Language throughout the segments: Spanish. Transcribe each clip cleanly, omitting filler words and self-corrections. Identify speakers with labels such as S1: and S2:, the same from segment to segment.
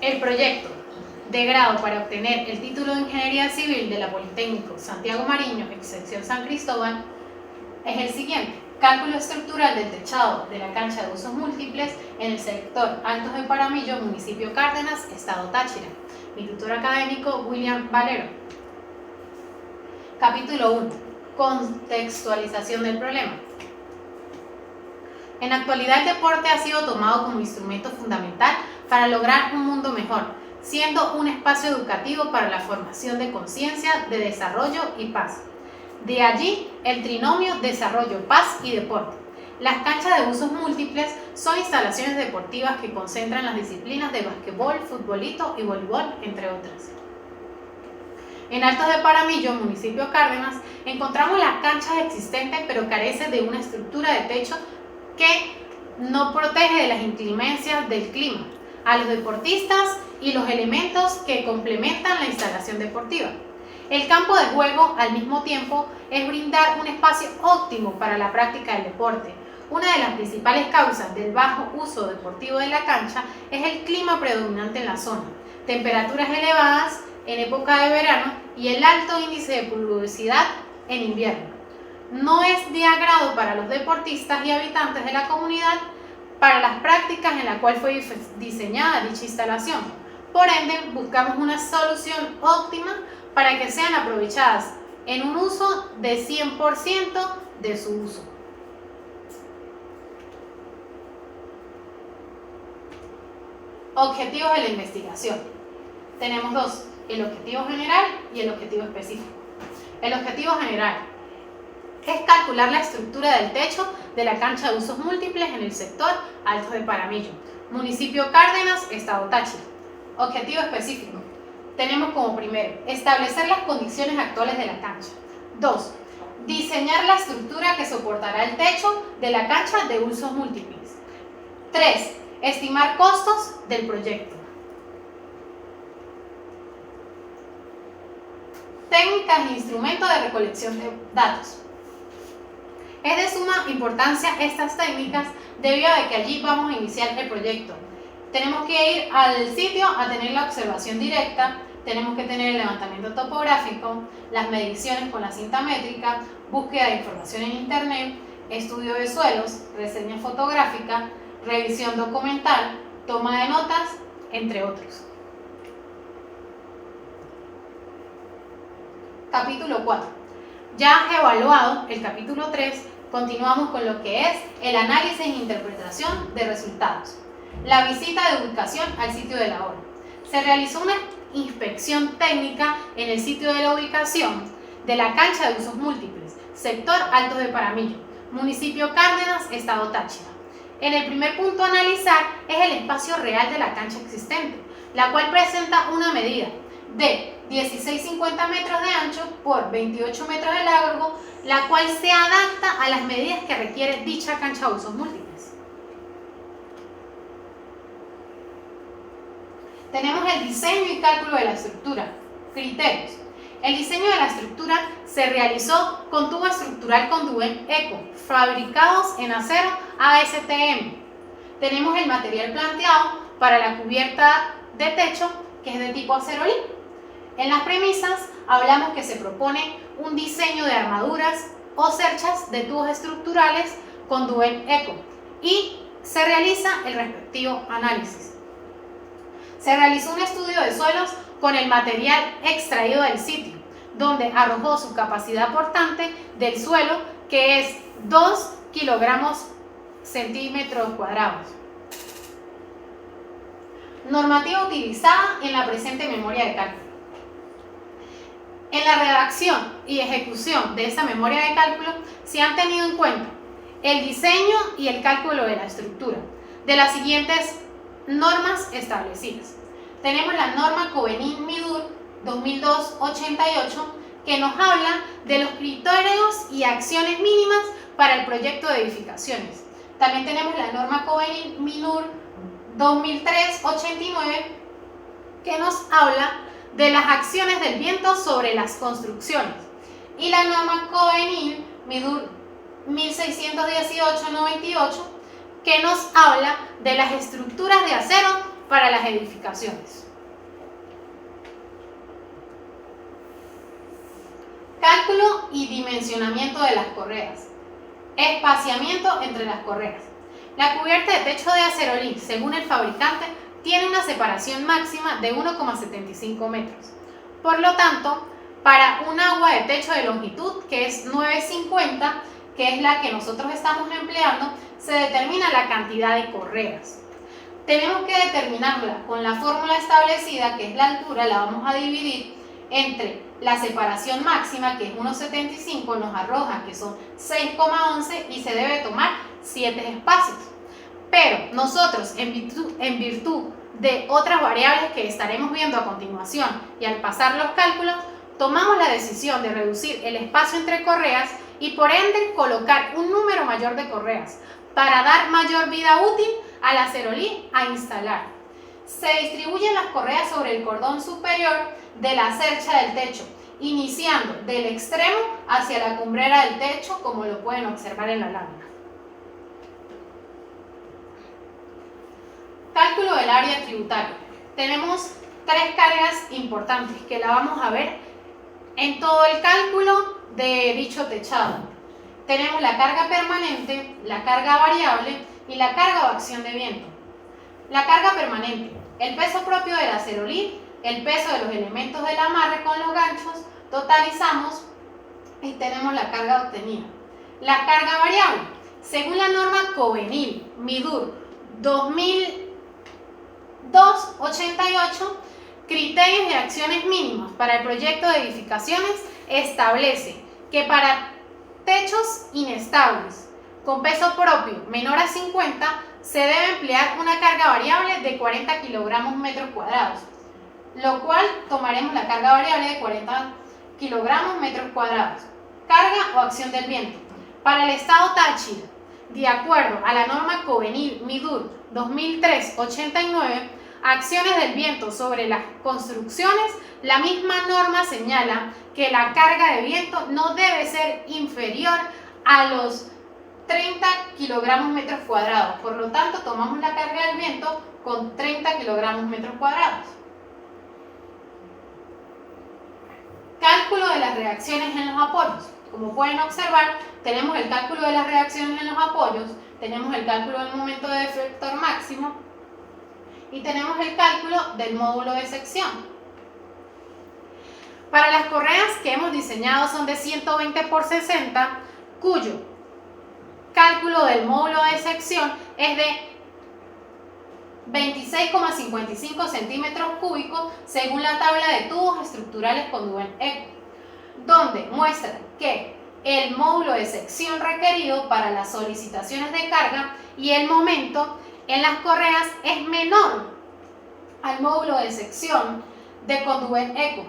S1: El proyecto de grado para obtener el título de Ingeniería Civil de la Politécnico Santiago Mariño, excepción San Cristóbal, es el siguiente. Cálculo estructural del techado de la cancha de usos múltiples en el sector Altos de Paramillo, municipio Cárdenas, estado Táchira. Mi tutor académico, William Valero. Capítulo 1. Contextualización del problema. En la actualidad el deporte ha sido tomado como instrumento fundamental para lograr un mundo mejor, siendo un espacio educativo para la formación de conciencia, de desarrollo y paz. De allí el trinomio desarrollo, paz y deporte. Las canchas de usos múltiples son instalaciones deportivas que concentran las disciplinas de basquetbol, futbolito y voleibol, entre otras. En Altos de Paramillo, municipio Cárdenas, encontramos las canchas existentes pero carece de una estructura de techo que no protege de las inclemencias del clima a los deportistas y los elementos que complementan la instalación deportiva. El campo de juego, al mismo tiempo, es brindar un espacio óptimo para la práctica del deporte. Una de las principales causas del bajo uso deportivo de la cancha es el clima predominante en la zona, temperaturas elevadas en época de verano y el alto índice de pluviosidad en invierno. No es de agrado para los deportistas y habitantes de la comunidad para las prácticas en la cual fue diseñada dicha instalación. Por ende, buscamos una solución óptima para que sean aprovechadas en un uso de 100% de su uso. Objetivos de la investigación. Tenemos dos, el objetivo general y el objetivo específico. El objetivo general es calcular la estructura del techo de la cancha de usos múltiples en el sector Altos de Paramillo, municipio Cárdenas, estado Táchira. Objetivo específico. Tenemos como primero, establecer las condiciones actuales de la cancha. 2. Diseñar la estructura que soportará el techo de la cancha de usos múltiples. 3. Estimar costos del proyecto. Técnicas e instrumentos de recolección de datos. Es de suma importancia estas técnicas debido a que allí vamos a iniciar el proyecto. Tenemos que ir al sitio a tener la observación directa, tenemos que tener el levantamiento topográfico, las mediciones con la cinta métrica, búsqueda de información en internet, estudio de suelos, reseña fotográfica, revisión documental, toma de notas, entre otros. Capítulo 4. Ya evaluado el capítulo 3, continuamos con lo que es el análisis e interpretación de resultados. La visita de ubicación al sitio de la obra. Se realizó una inspección técnica en el sitio de la ubicación de la cancha de usos múltiples, sector Altos de Paramillo, municipio Cárdenas, estado Táchira. En el primer punto a analizar es el espacio real de la cancha existente, la cual presenta una medida de 16,50 metros de ancho por 28 metros de largo, la cual se adapta a las medidas que requiere dicha cancha de usos múltiples. Tenemos el diseño y cálculo de la estructura. Criterios. El diseño de la estructura se realizó con tubo estructural con Duen Eco, fabricados en acero ASTM. Tenemos el material planteado para la cubierta de techo, que es de tipo acerolí. En las premisas hablamos que se propone un diseño de armaduras o cerchas de tubos estructurales con Duen Eco y se realiza el respectivo análisis. Se realizó un estudio de suelos con el material extraído del sitio, donde arrojó su capacidad portante del suelo, que es 2 kilogramos centímetros cuadrados. Normativa utilizada en la presente memoria de cálculo. En la redacción y ejecución de esta memoria de cálculo se han tenido en cuenta el diseño y el cálculo de la estructura de las siguientes normas establecidas. Tenemos la norma Covenant-Midur 2002-88 que nos habla de los criterios y acciones mínimas para el proyecto de edificaciones. También tenemos la norma Covenant-Midur 2003-89 que nos habla de las acciones del viento sobre las construcciones. Y la norma Covenant-Midur 1618-98 que nos habla de las estructuras de acero para las edificaciones. Cálculo y dimensionamiento de las correas. Espaciamiento entre las correas. La cubierta de techo de acerolí, según el fabricante, tiene una separación máxima de 1,75 metros. Por lo tanto, para un agua de techo de longitud, que es 950, que es la que nosotros estamos empleando, se determina la cantidad de correas. Tenemos que determinarla con la fórmula establecida, que es la altura, la vamos a dividir entre la separación máxima, que es 1,75, nos arroja que son 6,11 y se debe tomar 7 espacios. Pero nosotros, en virtud de otras variables que estaremos viendo a continuación y al pasar los cálculos, tomamos la decisión de reducir el espacio entre correas y por ende colocar un número mayor de correas para dar mayor vida útil al acerolí a instalar. Se distribuyen las correas sobre el cordón superior de la cercha del techo, iniciando del extremo hacia la cumbrera del techo, como lo pueden observar en la lámina. Cálculo del área tributaria. Tenemos 3 cargas importantes que la vamos a ver en todo el cálculo de dicho techado. Tenemos la carga permanente, la carga variable y la carga o acción de viento. La carga permanente, el peso propio del acerolí, el peso de los elementos del amarre con los ganchos, totalizamos y tenemos la carga obtenida. La carga variable, según la norma Covenil MIDUR 2002-88, criterios de acciones mínimas para el proyecto de edificaciones, establece que para techos inestables con peso propio menor a 50 se debe emplear una carga variable de 40 kilogramos metros cuadrados, lo cual tomaremos la carga variable de 40 kilogramos metros cuadrados. Carga o acción del viento. Para el estado Táchira, de acuerdo a la norma Covenil MIDUR 2003-89, acciones del viento sobre las construcciones, la misma norma señala que la carga de viento no debe ser inferior a los 30 kilogramos metros cuadrados. Por lo tanto, tomamos la carga del viento con 30 kilogramos metros cuadrados. Cálculo de las reacciones en los apoyos. Como pueden observar, tenemos el cálculo de las reacciones en los apoyos, tenemos el cálculo del momento de deflector máximo y tenemos el cálculo del módulo de sección. Para las correas que hemos diseñado son de 120 por 60, cuyo cálculo del módulo de sección es de 26,55 centímetros cúbicos según la tabla de tubos estructurales con Duen Eco, donde muestra que el módulo de sección requerido para las solicitaciones de carga y el momento en las correas es menor al módulo de sección de Conduent Eco.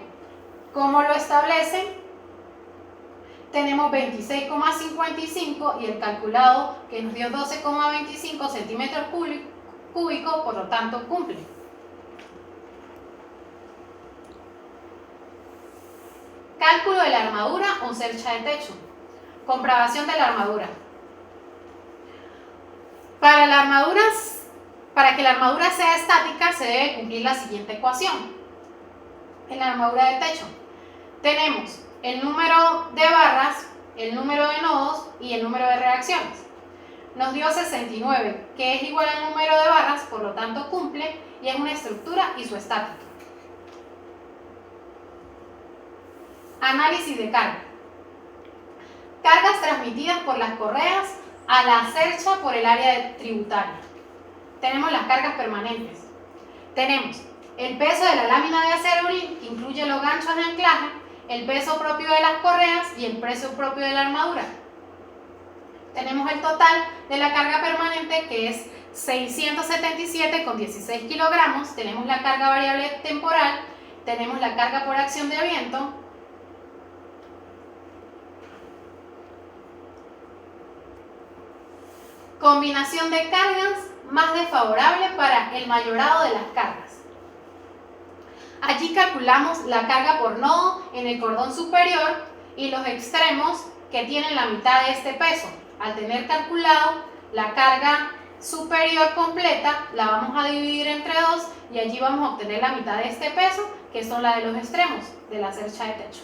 S1: ¿Cómo lo establecen? Tenemos 26,55 y el calculado que nos dio 12,25 centímetros cúbicos, por lo tanto cumple. Cálculo de la armadura o cercha de techo. Comprobación de la armadura. Para que la armadura sea estática se debe cumplir la siguiente ecuación. En la armadura de techo tenemos el número de barras, el número de nodos y el número de reacciones. Nos dio 69, que es igual al número de barras, por lo tanto cumple y es una estructura isoestática. Análisis de carga. Cargas transmitidas por las correas a la cercha por el área tributaria. Tenemos las cargas permanentes. Tenemos el peso de la lámina de acero que incluye los ganchos de anclaje, el peso propio de las correas y el peso propio de la armadura. Tenemos el total de la carga permanente, que es 677,16 kilogramos. Tenemos la carga variable temporal, tenemos la carga por acción de viento, combinación de cargas más desfavorable para el mayorado de las cargas. Allí calculamos la carga por nodo en el cordón superior y los extremos que tienen la mitad de este peso, al tener calculado la carga superior completa la vamos a dividir entre 2 y allí vamos a obtener la mitad de este peso, que son la de los extremos de la cercha de techo.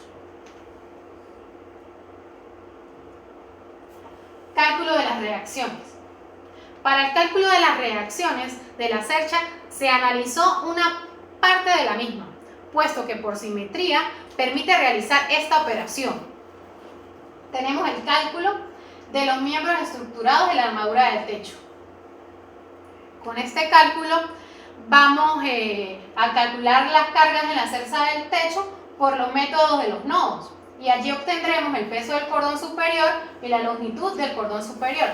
S1: Cálculo de las reacciones. Para el cálculo de las reacciones de la cercha se analizó una parte de la misma, puesto que por simetría permite realizar esta operación. Tenemos el cálculo de los miembros estructurados de la armadura del techo. Con este cálculo vamos a calcular las cargas en la cerca del techo por los métodos de los nodos y allí obtendremos el peso del cordón superior y la longitud del cordón superior.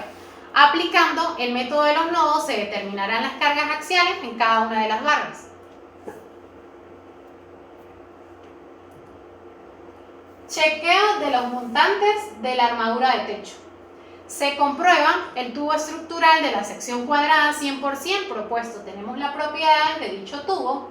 S1: Aplicando el método de los nodos se determinarán las cargas axiales en cada una de las barras. Chequeo de los montantes de la armadura de techo. Se comprueba el tubo estructural de la sección cuadrada 100% propuesto. Tenemos las propiedades de dicho tubo.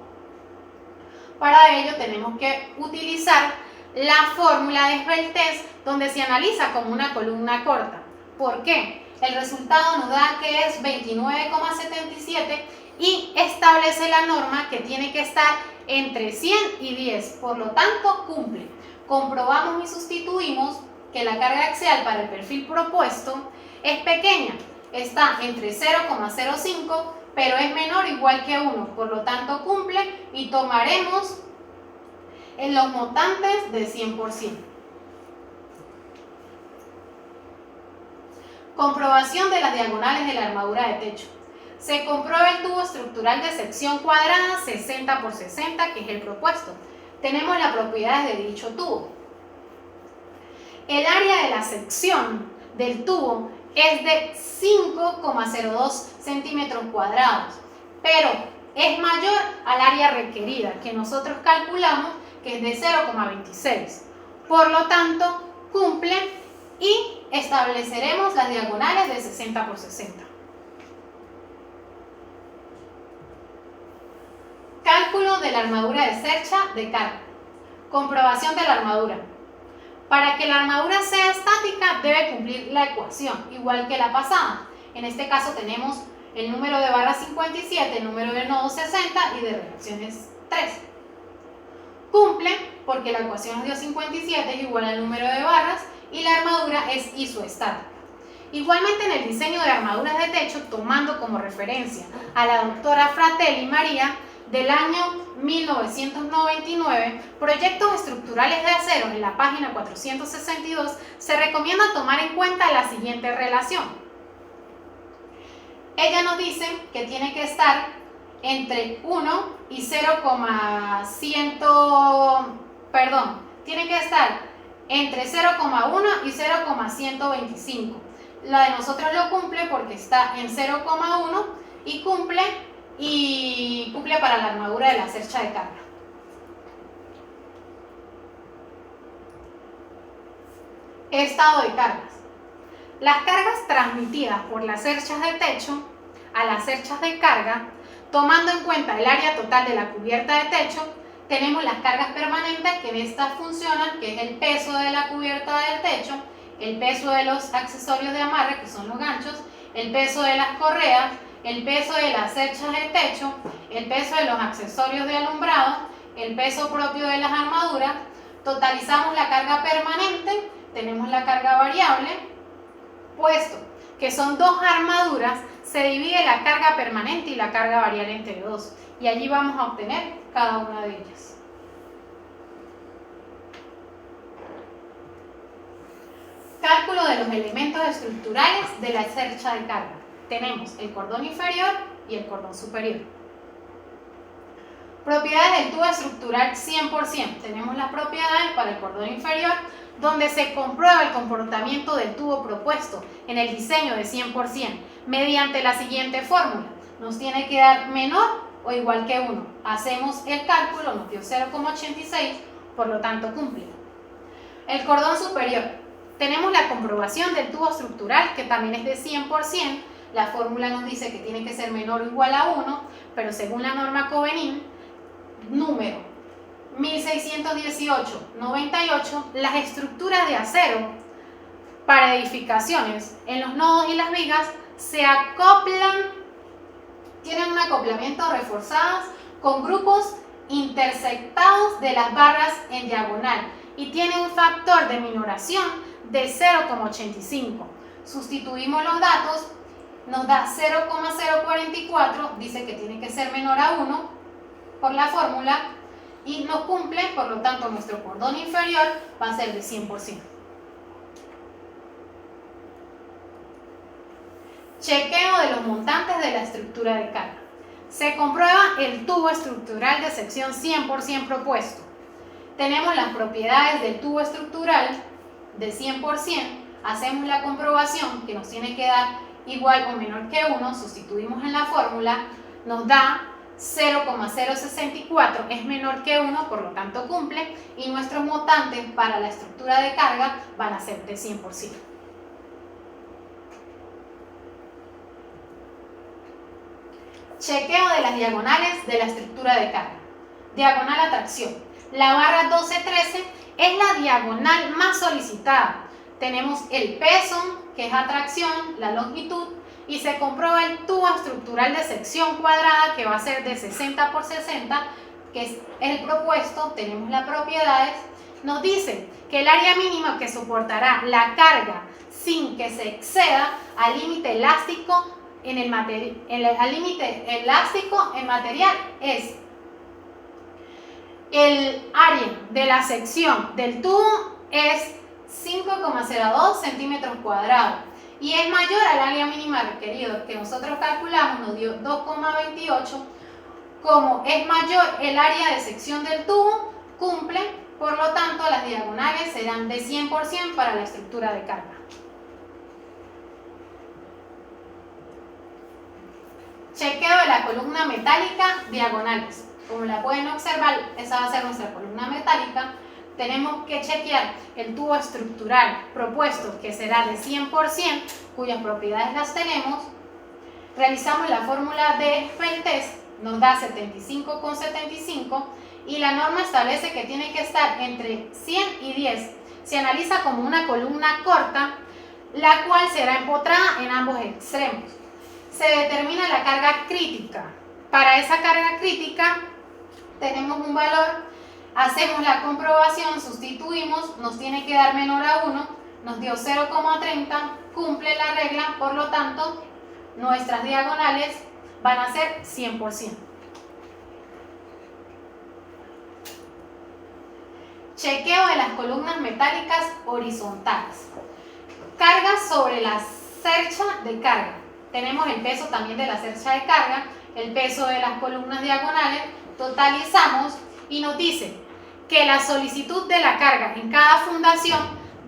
S1: Para ello tenemos que utilizar la fórmula de esbeltez donde se analiza como una columna corta. ¿Por qué? El resultado nos da que es 29,77 y establece la norma que tiene que estar entre 100 y 10. Por lo tanto, cumple. Comprobamos y sustituimos que la carga axial para el perfil propuesto es pequeña, está entre 0,05 pero es menor o igual que 1, por lo tanto cumple y tomaremos en los montantes de 100%. Comprobación de las diagonales de la armadura de techo. Se comprueba el tubo estructural de sección cuadrada 60 por 60, que es el propuesto. Tenemos las propiedades de dicho tubo. El área de la sección del tubo es de 5,02 centímetros cuadrados, pero es mayor al área requerida, que nosotros calculamos que es de 0,26. Por lo tanto, cumple y estableceremos las diagonales de 60 por 60. Cálculo de la armadura de cercha de carga. Comprobación de la armadura. Para que la armadura sea estática debe cumplir la ecuación, igual que la pasada. En este caso tenemos el número de barras 57, el número de nodos 60 y de reacciones 3. Cumple porque la ecuación nos dio 57 es igual al número de barras y la armadura es isoestática. Igualmente en el diseño de armaduras de techo, tomando como referencia a la doctora Fratelli María del año 1999, proyectos estructurales de acero en la página 462, se recomienda tomar en cuenta la siguiente relación. Ella nos dice que tiene que estar entre 1 y 0,100, tiene que estar entre 0,1 y 0,125. La de nosotros lo cumple porque está en 0,1 y cumple para la armadura de la cercha de carga. Estado de cargas. Las cargas transmitidas por las cerchas de techo a las cerchas de carga, tomando en cuenta el área total de la cubierta de techo, tenemos las cargas permanentes que en estas funcionan, que es el peso de la cubierta del techo, el peso de los accesorios de amarre, que son los ganchos, el peso de las correas, el peso de las cerchas de techo, el peso de los accesorios de alumbrado, el peso propio de las armaduras. Totalizamos la carga permanente, tenemos la carga variable, puesto que son dos armaduras, se divide la carga permanente y la carga variable entre dos, y allí vamos a obtener cada una de ellas. Cálculo de los elementos estructurales de la cercha de carga. Tenemos el cordón inferior y el cordón superior. Propiedades del tubo estructural 100%. Tenemos las propiedades para el cordón inferior, donde se comprueba el comportamiento del tubo propuesto en el diseño de 100% mediante la siguiente fórmula. Nos tiene que dar menor o igual que 1. Hacemos el cálculo, nos dio 0,86, por lo tanto cumple. El cordón superior. Tenemos la comprobación del tubo estructural, que también es de 100%. La fórmula nos dice que tiene que ser menor o igual a 1, pero según la norma Covenin, número 1618-98, las estructuras de acero para edificaciones en los nodos y las vigas se acoplan, tienen un acoplamiento reforzadas con grupos intersectados de las barras en diagonal y tiene un factor de minoración de 0,85. Sustituimos los datos, nos da 0,044, dice que tiene que ser menor a 1 por la fórmula y no cumple, por lo tanto nuestro cordón inferior va a ser de 100%. Chequeo de los montantes de la estructura de carga. Se comprueba el tubo estructural de sección 100% propuesto. Tenemos las propiedades del tubo estructural de 100%, hacemos la comprobación que nos tiene que dar igual o menor que 1, sustituimos en la fórmula, nos da 0,064, es menor que 1, por lo tanto cumple, y nuestros montantes para la estructura de carga van a ser de 100%. Chequeo de las diagonales de la estructura de carga. Diagonal a tracción. La barra 1213 es la diagonal más solicitada. Tenemos el peso, que es atracción, la longitud, y se comprueba el tubo estructural de sección cuadrada, que va a ser de 60 por 60, que es el propuesto. Tenemos las propiedades. Nos dice que el área mínima que soportará la carga sin que se exceda al límite elástico en el material es el área de la sección del tubo es 5,02 centímetros cuadrados y es mayor al área mínima requerido, que nosotros calculamos, nos dio 2,28. Como es mayor el área de sección del tubo, cumple, por lo tanto las diagonales serán de 100% para la estructura de carga. Chequeo de la columna metálica, diagonales. Como la pueden observar, esa va a ser nuestra columna metálica. Tenemos que chequear el tubo estructural propuesto, que será de 100%, cuyas propiedades las tenemos. Realizamos la fórmula de Peltez, nos da 75,75 y la norma establece que tiene que estar entre 100 y 10. Se analiza como una columna corta, la cual será empotrada en ambos extremos. Se determina la carga crítica. Para esa carga crítica tenemos un valor, hacemos la comprobación, sustituimos, nos tiene que dar menor a 1, nos dio 0,30, cumple la regla, por lo tanto nuestras diagonales van a ser 100%. Chequeo de las columnas metálicas horizontales. Carga sobre la cercha de carga. Tenemos el peso también de la cercha de carga, el peso de las columnas diagonales, totalizamos y nos dice que la solicitud de la carga en cada fundación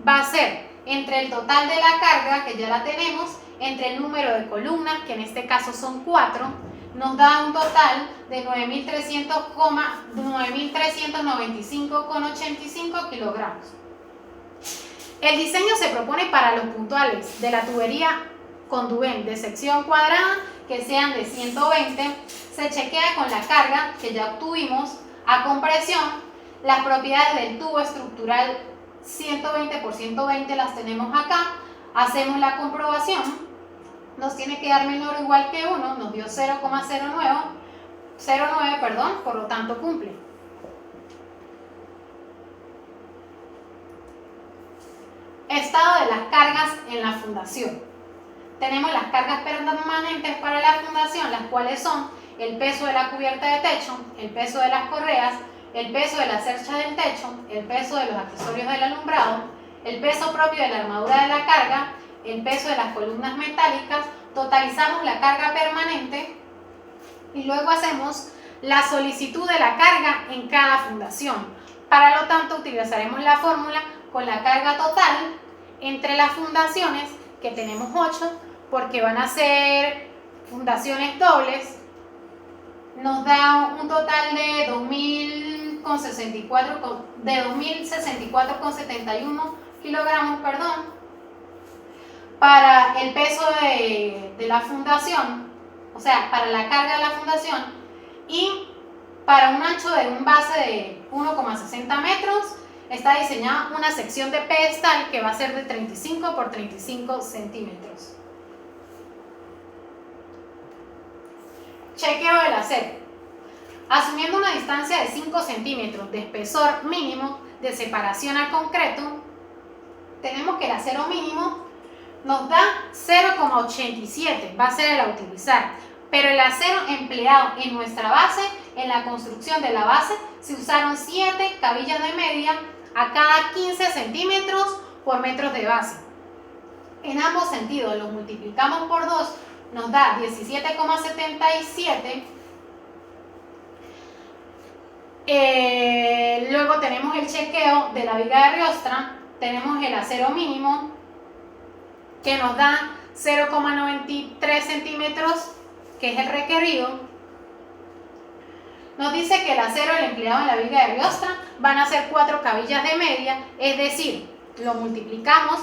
S1: va a ser entre el total de la carga, que ya la tenemos, entre el número de columnas, que en este caso son 4, nos da un total de 9.395,85 kilogramos. El diseño se propone para los puntuales de la tubería con Dubén de sección cuadrada que sean de 120, se chequea con la carga que ya obtuvimos a compresión, las propiedades del tubo estructural 120 por 120 las tenemos acá, hacemos la comprobación, nos tiene que dar menor o igual que 1, nos dio 0,09, por lo tanto cumple. Estado de las cargas en la fundación. Tenemos las cargas permanentes para la fundación, las cuales son el peso de la cubierta de techo, el peso de las correas, el peso de la cercha del techo, el peso de los accesorios del alumbrado, el peso propio de la armadura de la carga, el peso de las columnas metálicas. Totalizamos la carga permanente y luego hacemos la solicitud de la carga en cada fundación. Para lo tanto, utilizaremos la fórmula con la carga total entre las fundaciones, que tenemos 8, porque van a ser fundaciones dobles, nos da un total de 2.064,71 kilogramos, para el peso de la fundación, o sea, para la carga de la fundación, y para un ancho de un base de 1,60 metros, está diseñada una sección de pedestal que va a ser de 35 por 35 centímetros. Chequeo del acero. Asumiendo una distancia de 5 centímetros de espesor mínimo de separación al concreto, tenemos que el acero mínimo nos da 0,87, va a ser el a utilizar. Pero el acero empleado en nuestra base, en la construcción de la base, se usaron 7 cabillas de media a cada 15 centímetros por metros de base. En ambos sentidos lo multiplicamos por 2, nos da 17,77. Luego tenemos el chequeo de la viga de riostra, tenemos el acero mínimo que nos da 0,93 centímetros, que es el requerido. Nos dice que el acero el empleado en la viga de riostra van a ser 4 cabillas de media, es decir, lo multiplicamos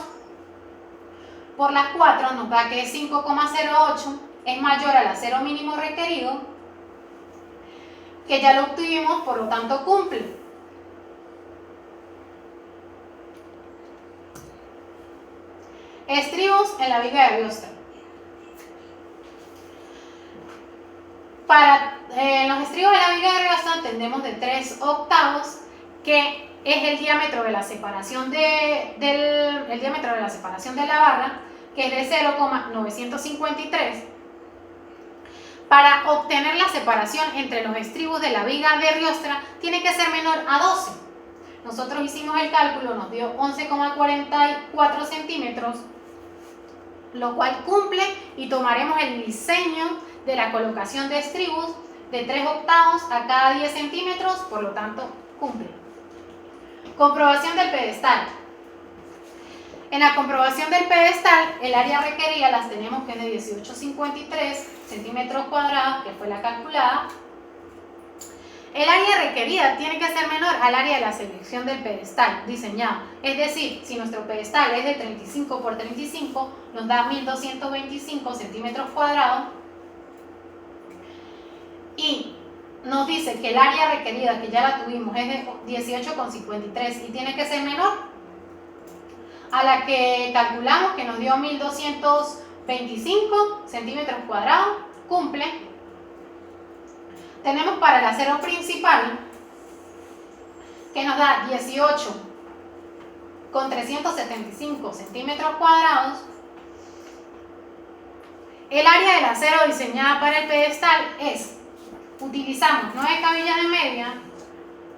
S1: por las 4, nos da que es 5,08, es mayor al acero mínimo requerido, que ya lo obtuvimos, por lo tanto cumple. Estribos en la viga de riostra. Para los estribos de la viga de riostra entendemos de 3 octavos, que es el diámetro de la separación de la barra, que es de 0,953. Para obtener la separación entre los estribos de la viga de riostra tiene que ser menor a 12. Nosotros hicimos el cálculo, nos dio 11,44 centímetros, lo cual cumple, y tomaremos el diseño de la colocación de estribos de 3 octavos a cada 10 centímetros, por lo tanto cumple. Comprobación del pedestal. En la comprobación del pedestal, el área requerida las tenemos que es de 18,53 centímetros cuadrados, que fue la calculada. El área requerida tiene que ser menor al área de la selección del pedestal diseñado. Es decir, si nuestro pedestal es de 35 por 35, nos da 1225 centímetros cuadrados. Y nos dice que el área requerida, que ya la tuvimos, es de 18,53 y tiene que ser menor a la que calculamos, que nos dio 1225 centímetros cuadrados, cumple. Tenemos para el acero principal, que nos da 18,375 centímetros cuadrados. El área del acero diseñada para el pedestal es, utilizamos 9 cabillas de media,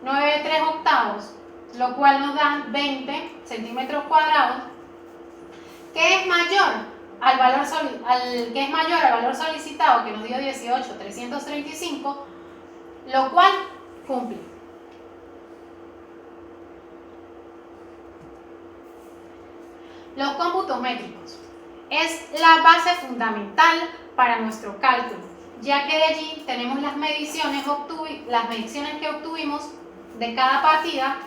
S1: 9 de 3 octavos, lo cual nos da 20 centímetros cuadrados, que es mayor al valor solicitado, que nos dio 18,335, lo cual cumple. Los cómputos métricos es la base fundamental para nuestro cálculo, ya que de allí tenemos las mediciones que obtuvimos de cada partida,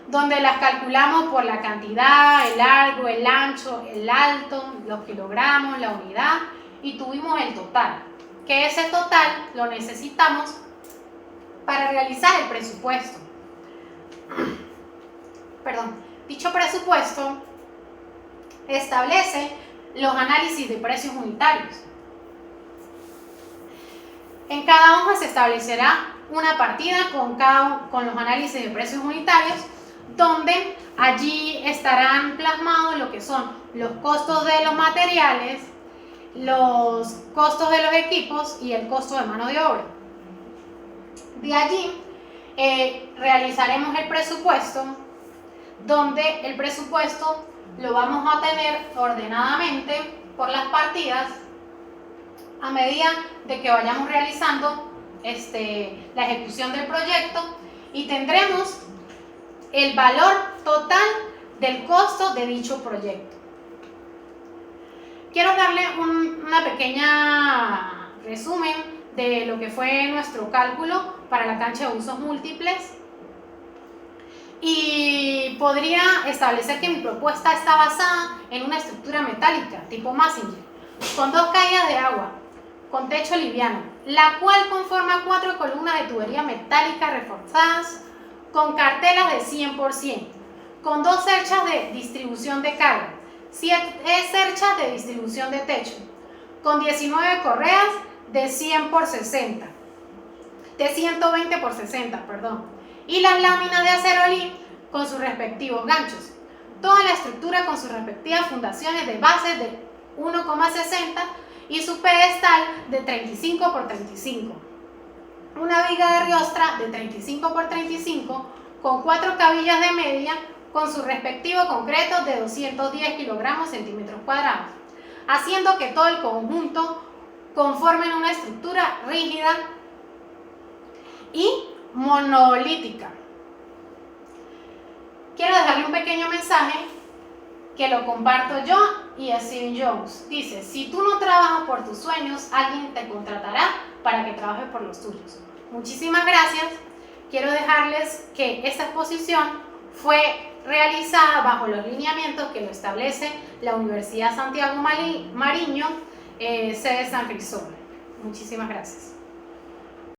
S1: donde las calculamos por la cantidad, el largo, el ancho, el alto, los kilogramos, la unidad, y tuvimos el total, que ese total lo necesitamos para realizar el presupuesto. Dicho presupuesto establece los análisis de precios unitarios. En cada hoja se establecerá una partida con los análisis de precios unitarios, donde allí estarán plasmados lo que son los costos de los materiales, los costos de los equipos y el costo de mano de obra. De allí realizaremos el presupuesto, donde el presupuesto lo vamos a tener ordenadamente por las partidas a medida de que vayamos realizando la ejecución del proyecto, y tendremos el valor total del costo de dicho proyecto. Quiero darle una pequeña resumen de lo que fue nuestro cálculo para la cancha de usos múltiples, y podría establecer que mi propuesta está basada en una estructura metálica tipo Massinger, con 2 caídas de agua, con techo liviano, la cual conforma 4 columnas de tubería metálica reforzadas con cartelas de 100%, con 2 cerchas de distribución de carga, 7 cerchas de distribución de techo, con 19 correas de 100 por 60, de 120 por 60, perdón, y las láminas de acerolí con sus respectivos ganchos. Toda la estructura con sus respectivas fundaciones de bases de 1,60 y su pedestal de 35 por 35. Una viga de riostra de 35 por 35 con 4 cabillas de media con su respectivo concreto de 210 kilogramos centímetros cuadrados, haciendo que todo el conjunto conformen una estructura rígida y monolítica. Quiero dejarle un pequeño mensaje que lo comparto yo y Steve Jobs. Dice, si tú no trabajas por tus sueños, alguien te contratará para que trabajes por los tuyos. Muchísimas gracias. Quiero dejarles que esta exposición fue realizada bajo los lineamientos que lo establece la Universidad Santiago Mariño, sede San Cristóbal. Muchísimas gracias.